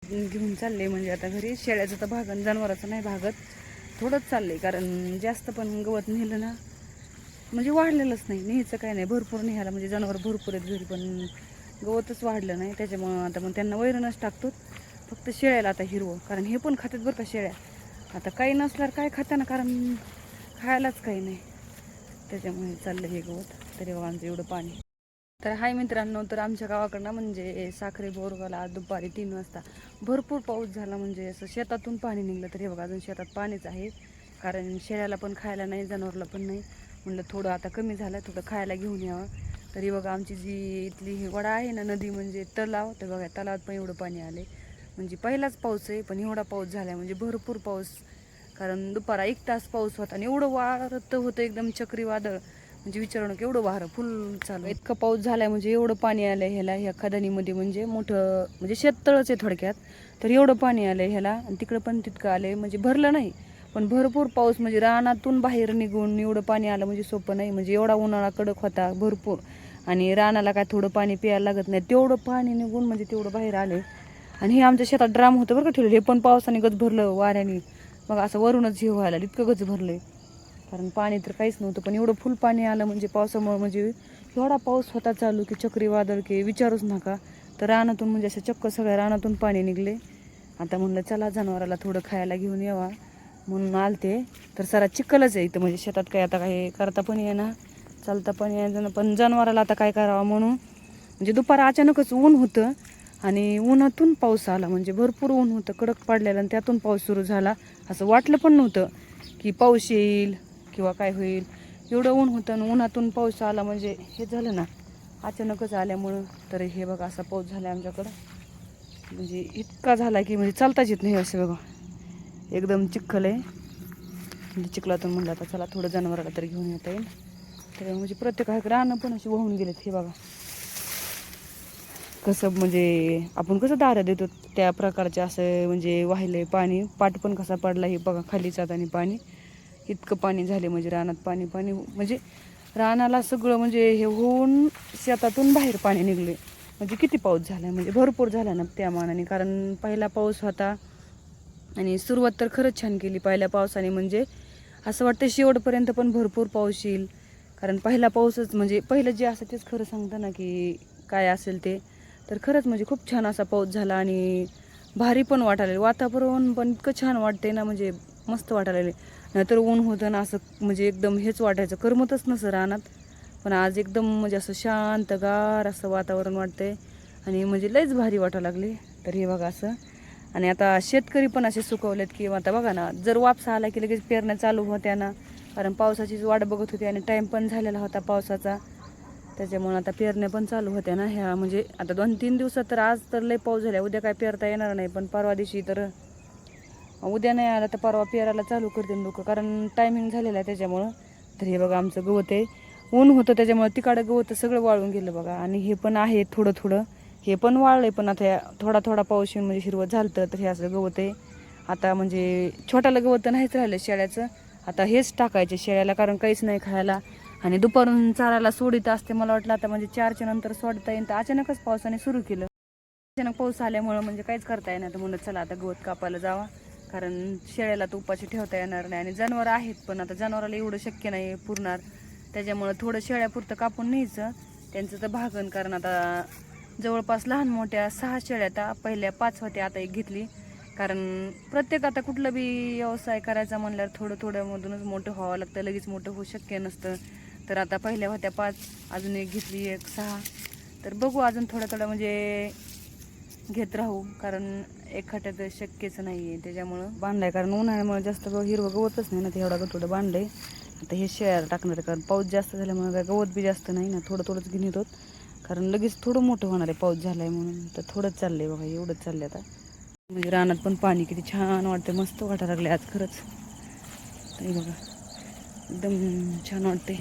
घेऊन चालले म्हणजे आता घरी. शेळ्याचं तर भागन, जनावराचं नाही भागत, थोडंच चाललंय. कारण जास्त पण गवत नेलं ना म्हणजे वाढलेलंच नाही, न्यायचं काय नाही, भरपूर न्यायला म्हणजे जनावर भरपूर आहेत घरी, पण गवतच वाढलं नाही. त्याच्यामुळं आता मग त्यांना वैरणच टाकतो. फक्त शेळ्याला आता हिरवं, कारण हे पण खातात बरं का शेळ्या. आता काही नसल्यावर काय खात्या ना, कारण खायलाच काही नाही, त्याच्यामुळे चाललं हे गवत. तरी बघा आमचं एवढं पाणी. तर हाय मित्रांनो, तर आमच्या गावाकडनं म्हणजे साखरे बोरगाला आज दुपारी 3 वाजता भरपूर पाऊस झाला. म्हणजे असं शेतातून पाणी निघलं. तर हे बघा अजून शेतात पाणीच आहे, कारण शेळ्याला पण खायला नाही, जनावरला पण नाही. म्हणलं थोडं आता कमी झालं, थोडं खायला घेऊन यावं. तरी बघा आमची जी इथली ही वडा आहे ना, नदी म्हणजे तलाव, तर बघा तलावात पण एवढं पाणी आले. म्हणजे पहिलाच पाऊस आहे, पण एवढा पाऊस झाला म्हणजे भरपूर पाऊस. कारण दुपारा 1 तास पाऊस होता आणि एवढं वारं होतं एकदम चक्रीवादळ, म्हणजे विचारू नका, एवढं वारं फुल चालू. इतकं पाऊस झालाय म्हणजे एवढं पाणी आलंय ह्याला, ह्या खदानीमध्ये म्हणजे मोठं म्हणजे शेततळच आहे थोडक्यात. तर एवढं पाणी आलंय ह्याला, आणि तिकडं पण तितकं आलंय, म्हणजे भरलं नाही पण भरपूर पाऊस. म्हणजे रानातून बाहेर निघून एवढं पाणी आलं म्हणजे सोपं नाही. म्हणजे एवढा उन्हाळा कडक होता भरपूर, आणि रानाला काय थोडं पाणी प्यायला लागत नाही, तेवढं पाणी निघून म्हणजे तेवढं बाहेर आले. आणि हे आमच्या शेतात ड्राम होतं बरं का ठेवलं, हे पण पावसाने गच भरलं वाऱ्याने. मग असं वरूनच हे व्हायला इतकं गच भरलंय, कारण पाणी तर काहीच नव्हतं, पण एवढं फुल पाणी आलं म्हणजे पावसामुळे. म्हणजे एवढा पाऊस होता चालू की चक्रीवादळ की विचारूच नका. तर रानातून म्हणजे असं चक्क सगळ्या रानातून पाणी निघले. आता म्हणलं चला जनावराला थोडं खायला घेऊन यावा म्हणून आलते. तर सारा चिखलच आहे इथं, म्हणजे शेतात काय आता काय करता पण येईना, चालता पण येईना, पण जनावराला आता काय करावं म्हणून. म्हणजे दुपार अचानकच ऊन होतं आणि उन्हातून पाऊस आला. म्हणजे भरपूर ऊन होतं कडक पडलेलं, आणि त्यातून पाऊस सुरू झाला. असं वाटलं पण नव्हतं की पाऊस येईल किंवा काय होईल, एवढं ऊन होतं आणि उन्हातून पाऊस आला म्हणजे हे झालं ना अचानकच आल्यामुळं. तर हे बघा असा पाऊस झाला आमच्याकडं, म्हणजे इतका झाला की म्हणजे चालताच येत नाही असं बघा, एकदम चिखल आहे. म्हणजे चिखलातून म्हणलं आता चला थोडं जनावराला तरी घेऊन येता येईल. तर म्हणजे प्रत्येकाकडे रानं पण अशी वाहून गेलेत. हे बघा कसं म्हणजे आपण कसं दारं देतो त्या प्रकारचे असं म्हणजे वाहिले पाणी. पाट पण कसा पडला हे बघा, खाली जातानी पाणी इतकं पाणी झाले. म्हणजे रानात पाणी पाणी, म्हणजे रानाला सगळं म्हणजे हे होऊन शेतातून बाहेर पाणी निघले. म्हणजे किती पाऊस झाला, म्हणजे भरपूर झाला ना त्या मानाने. कारण पहिला पाऊस होता आणि सुरुवात तर खरंच छान केली पहिल्या पावसाने. म्हणजे असं वाटतं शेवटपर्यंत पण भरपूर पाऊस येईल, कारण पहिला पाऊसच म्हणजे पहिलं जे असं तेच खरं सांगतं ना की काय असेल ते. तर खरंच म्हणजे खूप छान असा पाऊस झाला आणि भारी पण वाटायला, वातावरण पण इतकं छान वाटते ना, म्हणजे मस्त वाटायला. नाहीतर ऊन होतं ना असं म्हणजे एकदम हेच वाटायचं, करमतच नसं रानात. पण आज एकदम म्हणजे असं शांतगार असं वातावरण वाटतंय आणि म्हणजे लयच भारी वाटायला लागले. तर हे बघा असं. आणि आता शेतकरी पण असे सुकवलेत की आता बघा ना, जर वापसा आला की लगेच पेरण्या चालू होत्या ना, कारण पावसाचीच वाट बघत होती आणि टाईम पण झालेला होता पावसाचा. त्याच्यामुळे आता पेरण्या पण चालू होत्या ना ह्या, म्हणजे आता 2-3 दिवसात. तर आज तर लय पाऊस झाला, उद्या काय पेरता येणार नाही, पण परवा दिवशी तर उद्या नाही आला तर परवा पेरायला चालू करतील लोक, कारण टायमिंग झालेला आहे त्याच्यामुळं. तर हे बघा आमचं गवत आहे, ऊन होतं त्याच्यामुळे तिकडं गवत सगळं वाळून गेलं बघा. आणि हे पण आहे थोडं थोडं, हे पण वाळलंय, पण आता थोडा थोडा पाऊस येऊन म्हणजे हिरवं झालं. तर हे असं गवत आहे आता, म्हणजे छोट्याला गवत नाहीच राहिलं शेळ्याचं. आता हेच टाकायचे शेळ्याला, कारण काहीच नाही खायला. आणि दुपारून चारायला सोडित असते, मला वाटलं आता म्हणजे 4च्या नंतर सोडता येईल. तर अचानकच पावसाने सुरू केलं. अचानक पाऊस आल्यामुळं म्हणजे काहीच करता येणार. तर म्हणलं चला आता गवत कापायला जावा, कारण शेळ्याला तर उपाशी ठेवता येणार नाही. आणि जनावर आहेत पण आता जनावराला एवढं शक्य नाही पुरणार, त्याच्यामुळं थोडं शेळ्यापुरतं कापून न्यायचं त्यांचं तर भागन. कारण आता जवळपास लहान मोठ्या 6 शेळ्या, आता पहिल्या 5 होत्या, आता 1 घेतली. कारण प्रत्येक आता कुठलं बी व्यवसाय करायचा म्हणल्यावर थोडं थोडं मधूनच मोठं व्हावं लागतं, लगेच मोठं होऊ शक्य नसतं. तर आता पहिल्या होत्या 5, अजून 1 घेतली, 1 6. तर बघू अजून थोडं थोडं म्हणजे घेत राहू, कारण एकखट्यात शक्यच नाही आहे. त्याच्यामुळं बांधलाय, कारण उन्हाळ्यामुळे जास्त हिरवं गवतच नाही ना, ते एवढा थोडं बांधलंय. आता हे शेळ्याला टाकणार आहे, कारण पाऊस जास्त झाल्यामुळे काय गवत बी जास्त नाही ना, थोडं थोडंच घेऊन येतो. कारण लगेच थोडं मोठं होणार आहे पाऊस झालाय म्हणून. तर थोडंच चाललंय बघा, एवढंच चाललंय आता. म्हणजे रानात पण पाणी किती छान वाटतं, मस्त वाटायला लागले आज खरंच. हे बघा एकदम छान वाटते.